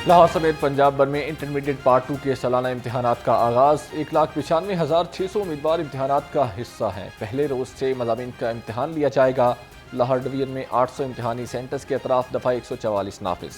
लाहौर समेत पंजाब भर में इंटरमीडिएट पार्ट 2 के सालाना इम्तहानात का आगाज़। 1,95,600 उम्मीदवार इम्तहानात का हिस्सा हैं। पहले रोज़ से मज़ामीन का इम्तहान लिया जाएगा। लाहौर डिवीजन में 800 इम्तहानी सेंटर्स के अतराफ दफ़ा 144 नाफिज।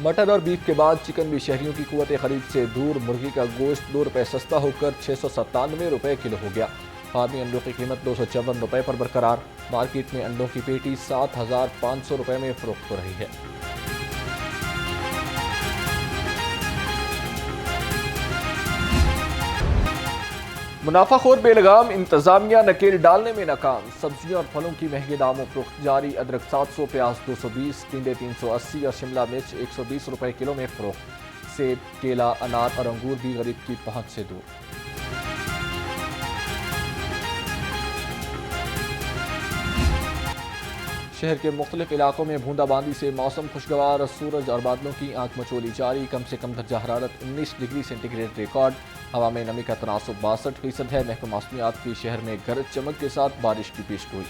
मटन और बीफ के बाद चिकन भी शहरियों की कुव्वत खरीद से दूर। मुर्गी का गोश्त 2 रुपये सस्ता होकर 697 रुपये किलो हो गया। फार्मी अंडों की कीमत 254 रुपये पर बरकरार। मार्केट में अंडों की पेटी 7,500 रुपये में फरोख्त हो रही है। मुनाफाखोर बेलगाम इंतजामिया नकेल डालने में नाकाम। सब्जियों और फलों की महंगे दामों फरोख्त जारी। अदरक 700, प्याज 220, टिंडे 380 और शिमला मिर्च 120 रुपये किलो में फरोख्त। सेब, केला, अनार और अंगूर भी गरीब की पहुंच से दूर। शहर के मुख्तलिफ इलाकों में बूंदाबांदी से मौसम खुशगवार। सूरज और बादलों की आंख मचोली जारी। कम से कम दर्जा हरारत 19 डिग्री सेंटीग्रेड रिकॉर्ड। हवा में नमी का तनासुब 62% है। महकमा मौसमियात की शहर में गरज चमक के साथ बारिश की पेशगोई।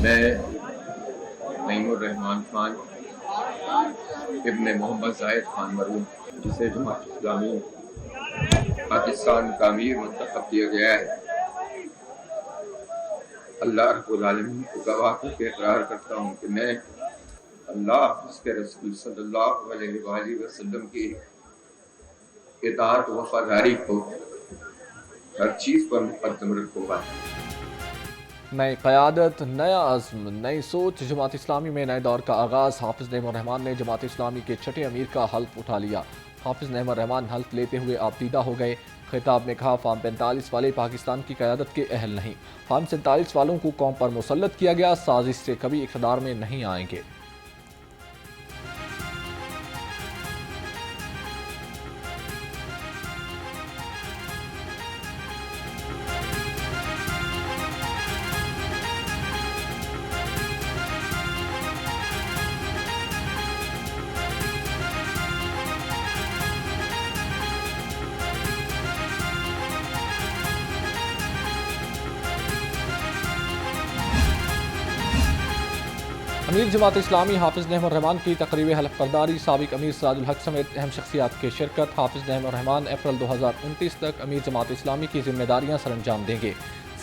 मैं नईमुर रहमान खान इब्ने मोहम्मद जाहिद खान मरूम, जिसे जमात इस्लामी पाकिस्तान का अमीर मुंतखब किया गया है, अल्लाह रब्बुल आलमीन को गवाह करके इकरार करता हूँ कि मैं अल्लाह उसके रसूल सल्लल्लाहु अलैहि वसल्लम की इताअत व वफादारी को हर चीज़ पर मुकद्दम रखूँगा। नई क़यादत, नया अज़्म, नई सोच। जमात इस्लामी में नए दौर का आगाज़। हाफिज़ नईमुर रहमान ने जमात इस्लामी के छठे अमीर का हल्फ उठा लिया। हाफिज़ नईमुर रहमान हल्फ लेते हुए आपदीदा हो गए। खिताब में कहा, फार्म 45 वाले पाकिस्तान की क़यादत के अहल नहीं। फार्म 47 वालों को कौम पर मुसल्लत किया गया। साजिश से कभी इक़्तिदार में नहीं आएंगे। अमीर जमात इस्लामी हाफिज़ नईमुर रहमान की तकरीब हल्फ बर्दारी। साबिक अमीर सिराजुल हक समेत अहम शख्सियात की शिरकत। हाफिज़ नईमुर रहमान अप्रैल 2029 तक अमीर जमात इस्लामी की जिम्मेदारियाँ सरअंजाम देंगे।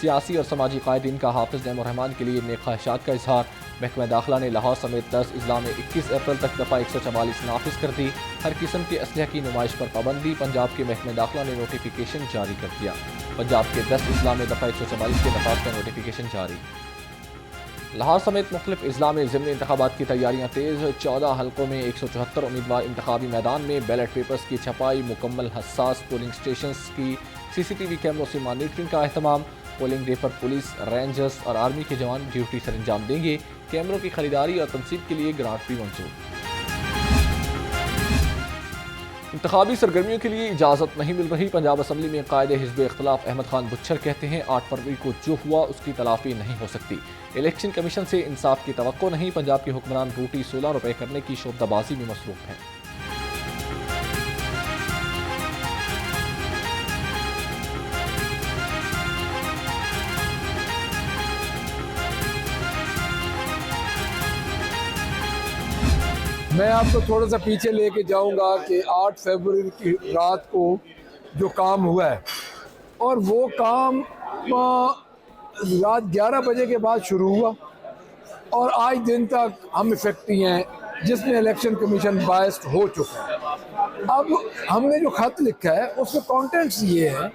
सियासी और समाजी कायदीन का हाफिज़ नईमुर रहमान के लिए नेक ख्वाहिशात का इजहार। महकमा दाखिला ने लाहौर समेत 10 अजला में 21 अप्रैल तक दफ़ा 144 नाफिज कर दी। हर किस्म के असलहे की नुमाइश पर पाबंदी। पंजाब के महकमा दाखिला ने नोटिफिकेशन जारी कर दिया। पंजाब के 10 अजला में दफ़ा 144 के नफाज का नोटिफिकेशन जारी। लाहौर समेत मुख्तलिफ अजला में ज़िमनी इंतखाबात की तैयारियाँ तेज़। 14 हल्कों में 174 उम्मीदवार इंतखाबी मैदान में। बैलेट पेपर्स की छपाई मुकम्मल। हसास पोलिंग स्टेशन की CCTV कैमरों से मॉनिटरिंग का अहतमाम। पोलिंग डे पर पुलिस, रेंजर्स और आर्मी के जवान ड्यूटी सरअंजाम देंगे। कैमरों की खरीदारी और तनसीब के लिए ग्रांट भी मंजूर। इंतखाबी सरगर्मियों के लिए इजाज़त नहीं मिल रही। पंजाब असम्बली में कायदे हिज़्ब इख्तिलाफ अहमद खान बुच्छर कहते हैं, 8 फरवरी को जो हुआ उसकी तलाफी नहीं हो सकती। इलेक्शन कमीशन से इंसाफ की तवक्को नहीं। पंजाब के हुक्मरान रोटी 16 रुपये करने की शोबदाबाजी में मसरूफ हैं। मैं आपको थोड़ा सा पीछे लेके जाऊंगा कि 8 फरवरी की रात को जो काम हुआ है, और वो काम रात 11 बजे के बाद शुरू हुआ और आज दिन तक हम इफेक्टिव हैं, जिसमें इलेक्शन कमीशन बायस्ड हो चुका है। अब हमने जो खत लिखा है उसमें कंटेंट्स ये है,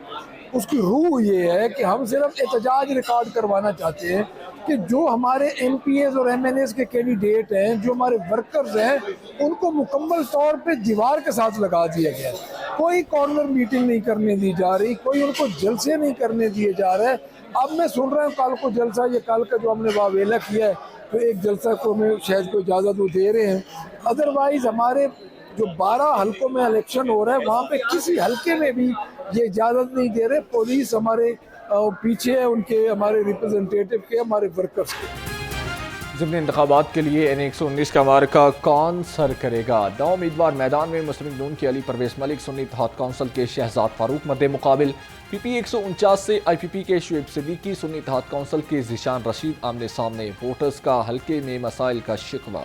उसकी रूह ये है कि हम सिर्फ एहतजाज रिकॉर्ड करवाना चाहते हैं कि जो हमारे MPAs और MNAs के कैंडिडेट हैं, जो हमारे वर्कर्स हैं, उनको मुकम्मल तौर पे दीवार के साथ लगा दिया गया। कोई कॉर्नर मीटिंग नहीं करने दी जा रही, कोई उनको जलसे नहीं करने दिए जा रहे। अब मैं सुन रहा हूँ कल को जलसा, ये कल का जो हमने वावेला किया है, तो एक जलसा को हमें शायद को इजाज़त वो दे रहे हैं। अदरवाइज़ हमारे जो 12 हल्कों में इलेक्शन हो रहा है, वहाँ पे किसी हल्के में भी ये इजाज़त नहीं दे रहे। पुलिस हमारे पीछे है, उनके हमारे रिप्रेजेंटेटिव के, हमारे वर्कर्स के। ज़िमनी इंतखाबात के लिए N119 का मार्का कौन सर करेगा? 9 उम्मीदवार मैदान में। मुस्लिम नून के अली परवेज़ मलिक, सुन्नी इत्तेहाद काउंसिल के शहजाद फारूक मद्दे मुकाबिल। PP 149 से IPP के शुएब सिद्दीकी, सुन्नी इत्तेहाद कौंसिल के ज़ीशान रशीद आमने सामने, वोटर्स का हल्के में मसाइल का शिकवा।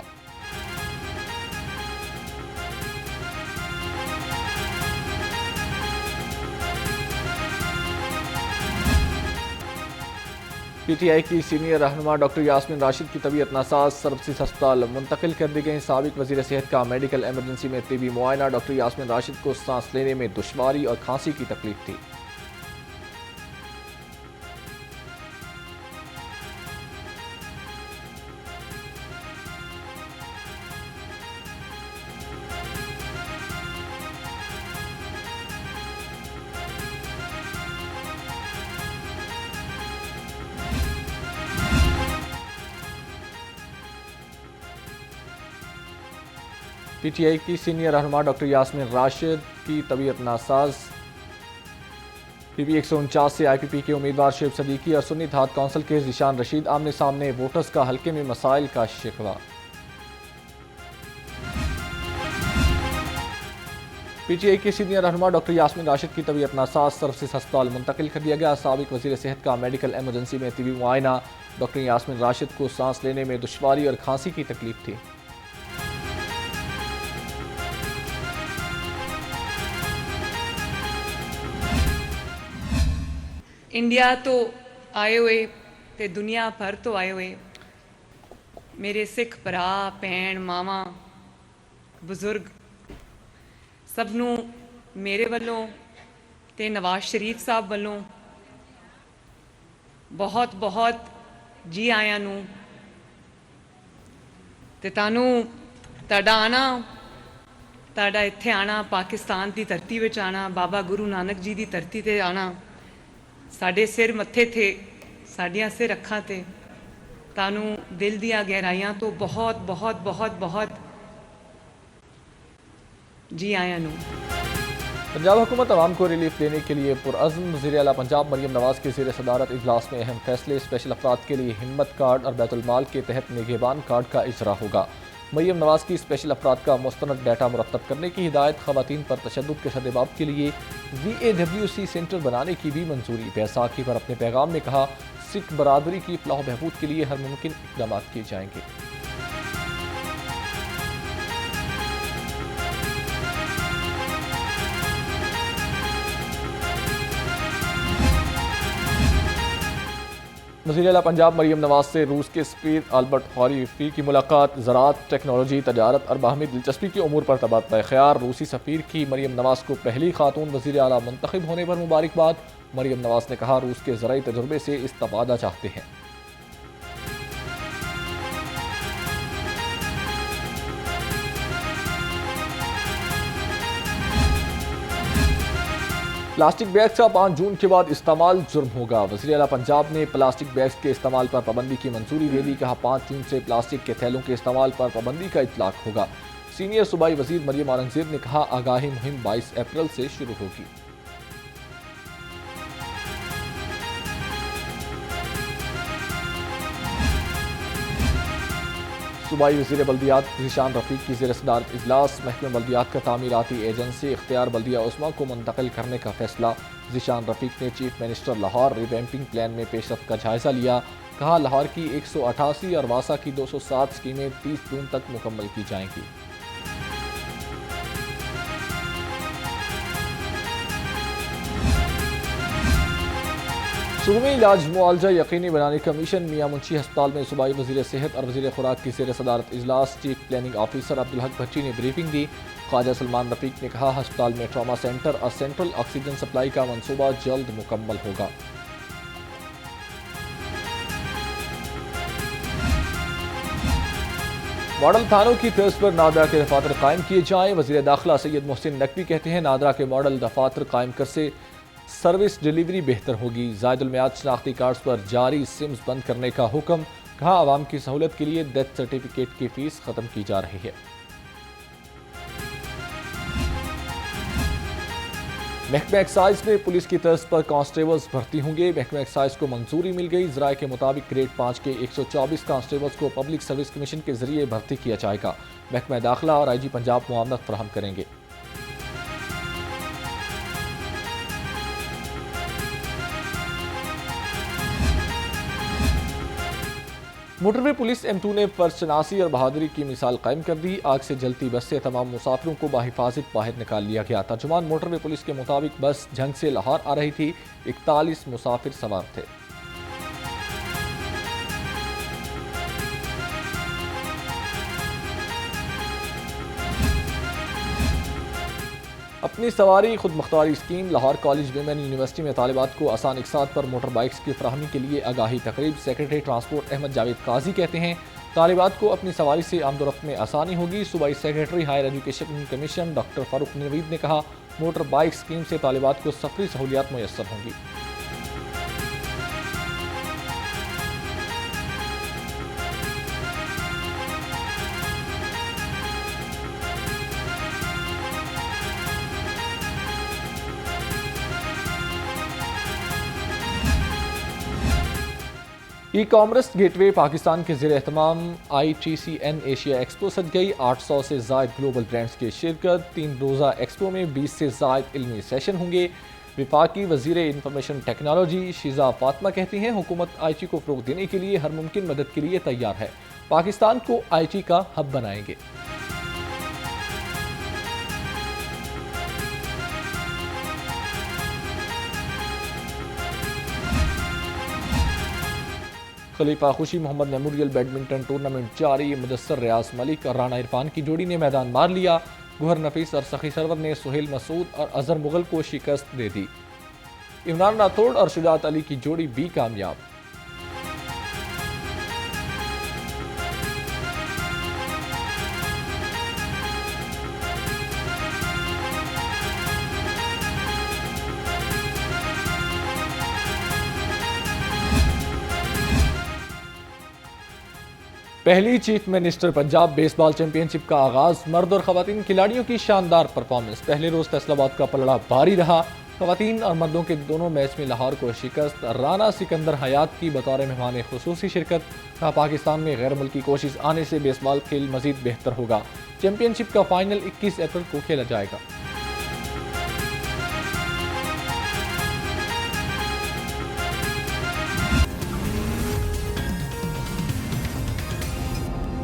PTI की सीनियर रहनुमा डॉक्टर यास्मीन राशिद की तबीयत नासाज, सर्विसेज अस्पताल मुंतकिल कर दी गई। साबिक वज़ीर सेहत का मेडिकल एमरजेंसी में तिबी मुआयना। डॉक्टर यास्मीन राशिद को सांस लेने में दुश्वारी और खांसी की तकलीफ थी। PTI की सीनियर रहनुमा डॉक्टर यास्मीन राशिद की तबीयत नासाज। PP 149 से IPP के उम्मीदवार शुएब सिद्दीकी और सुन्नी इत्तेहाद कौंसिल के ज़ीशान रशीद आमने सामने, वोटर्स का हल्के में मसाइल का शिकवा। PTI की सीनियर रहनुमा डॉक्टर यास्मीन राशिद की तबीयत नासाज, सर्विसेज अस्पताल मुंतकिल कर दिया गया। साबिक वज़ीर सेहत का मेडिकल एमरजेंसी में तिबी मुआयना। डॉक्टर यास्मीन राशिद को सांस लेने में दुश्वारी और खांसी की तकलीफ थी। इंडिया तो आए हुए ते दुनिया भर तो आए हुए मेरे सिख भरा भैन मावा बुजुर्ग सबनों मेरे वालों ते नवाज शरीफ साहब वालों बहुत बहुत जी आयां नूं ते तानू ताड़ा आना ताड़ा इत्थे आना, पाकिस्तान की धरती विच आना, बाबा गुरु नानक जी की धरती ते आना, साडे सिर मत्थे थे, साडियां सिर अखां ते, तानू दिल दिया गहराइयां तो बहुत बहुत बहुत बहुत जी आयां नूं। पंजाब हुकूमत आवाम को रिलीफ देने के लिए पुरअज़्म। वज़ीर आला पंजाब मरियम नवाज के ज़ेर सदारत इजलास में अहम फैसले। स्पेशल अफराद के लिए हिम्मत कार्ड और बैतुल माल के तहत निगहबान कार्ड का इजरा होगा। मरियम नवाज की स्पेशल अफराद का मुस्तनद डाटा मुरत्तब करने की हिदायत। ख़वातीन पर तशद्दुद के सद्देबाब के लिए VAWC सेंटर बनाने की भी मंजूरी। बैसाखी पर अपने पैगाम में कहा, सिख बरादरी की फलाह बहबूद के लिए हर मुमकिन इक़दाम किए जाएंगे। वज़ीर आला पंजाब मरियम नवाज से रूस के सफ़ीर अल्बर्ट हॉरीफी की मुलाकात। ज़राअत, टेक्नोलॉजी, तजारत और बाहमी दिलचस्पी की उमूर पर तबादला ख़यार। रूसी सफ़ीर की मरियम नवाज को पहली खातून वज़ीर आला मुंतखब होने पर मुबारकबाद। मरियम नवाज ने कहा, रूस के ज़राई तजुर्बे से इस्तिफ़ादा चाहते हैं। प्लास्टिक बैग्स का 5 जून के बाद इस्तेमाल जुर्म होगा। वज़ीर आला पंजाब ने प्लास्टिक बैग्स के इस्तेमाल पर पाबंदी की मंजूरी दे दी। कहा, 5 जून से प्लास्टिक के थैलों के इस्तेमाल पर पाबंदी का इतलाक होगा। सीनियर सूबाई वज़ीर मरियम औरंगज़ेब ने कहा, आगाही मुहिम 22 अप्रैल से शुरू होगी। सूबाई वज़ीर बल्दियात ज़ीशान रफ़ीक की ज़ेर सदारत इजलास। महकमे बल्दियात का तामीराती एजेंसी इख्तियार बल्दिया उस्मा को मुंतकिल करने का फैसला। ज़ीशान रफ़ीक ने chief minister Lahore revamping plan में पेशरफ्त का जायज़ा लिया। कहा, लाहौर की 188 और वासा की 207 स्कीमें 30 जून तक मुकम्मल की जाएंगी। सूबे इलाज मुआवजा यकीनी बनाने का मिशन। मियां मुंशी अस्पताल में सूबाई वज़ीर सेहत और वज़ीर खुराक की ज़ेर सदारत इजलास। Chief planning officer Abdul Haq भट्टी ने ब्रीफिंग दी। ख्वाजा सलमान रफ़ीक ने कहा, अस्पताल में ट्रॉमा सेंटर और सेंट्रल ऑक्सीजन सप्लाई का मनसूबा जल्द मुकम्मल होगा। मॉडल थानों की तर्ज पर नादरा के दफातर कायम किए जाएं। वज़ीर दाखिला सैयद मोहसिन नकवी कहते हैं, नादरा के मॉडल दफातर कायम कर से सर्विस डिलीवरी बेहतर होगी। ज़ायदुल मियाद शनाख्ती कार्ड्स पर जारी सिम्स बंद करने का हुक्म। कहा, आवाम की सहूलत के लिए डेथ सर्टिफिकेट की फीस खत्म की जा रही है। महकमा एक्साइज में पुलिस की तर्ज पर कांस्टेबल्स भर्ती होंगे। महकमा एक्साइज को मंजूरी मिल गई। ज़राए के मुताबिक ग्रेड 5 के 124 कांस्टेबल्स को पब्लिक सर्विस कमीशन के जरिए भर्ती किया जाएगा। महकमा दाखिला और IG पंजाब मुआवनत फराहम करेंगे। मोटरवे पुलिस M2 ने फर्शनासी और बहादुरी की मिसाल कायम कर दी। आग से जलती बस से तमाम मुसाफिरों को बाहिफाजत बाहर निकाल लिया गया। तर्जुमान मोटरवे पुलिस के मुताबिक बस झंग से लाहौर आ रही थी। 41 मुसाफिर सवार थे। अपनी सवारी खुद मुख्तारी scheme. Lahore college women university में तालिबात को आसान इकसात पर मोटर बाइक्स की फराहमी के लिए आगाही तकरीब। सेक्रेटरी ट्रांसपोर्ट अहमद जावेद काजी कहते हैं तालिबात को अपनी सवारी से आमदोरफ्त में आसानी होगी। सूबाई secretary higher education commission doctor Farooq Naveed ने कहा मोटर बाइक स्कीम से तालिबात को सफरी सहूलियात मुयस्सर होंगी। ई कॉमर्स गेटवे पाकिस्तान के ज़ेर एहतमाम ITCN एशिया एक्सपो सज गई। 800 से ज़ायद ग्लोबल ब्रांड्स की शिरकत। 3 रोज़ा एक्सपो में 20 से ज़ायद इल्मी सेशन होंगे। वफाकी वज़ीर इंफॉर्मेशन टेक्नोलॉजी शिजा फातिमा कहती हैं हुकूमत IT को फ़रोग़ देने के लिए हर मुमकिन मदद के लिए तैयार है। पाकिस्तान को IT का हब बनाएंगे। खलीफा खुशी मोहम्मद मेमोरियल बैडमिंटन टूर्नामेंट जारी। मुदस्सर रियाज मलिक और राना इरफान की जोड़ी ने मैदान मार लिया। गुहर नफीस और सखी सरवर ने सुहेल मसूद और अजहर मुगल को शिकस्त दे दी। इमरान राठौड़ और शुजात अली की जोड़ी भी कामयाब। पहली chief minister Punjab baseball championship का आगाज। मर्द और खवातीन खिलाड़ियों की शानदार परफॉर्मेंस। पहले रोज फैसलाबाद का पलड़ा भारी रहा। खवातीन और मर्दों के दोनों मैच में लाहौर को शिकस्त। राना सिकंदर हयात की बतौर मेहमान खुसूसी शिरकत। कहा पाकिस्तान में गैर मुल्की कोशिश आने से बेसबॉल खेल मजीद बेहतर होगा। चैंपियनशिप का फाइनल 21 अप्रैल को खेला जाएगा।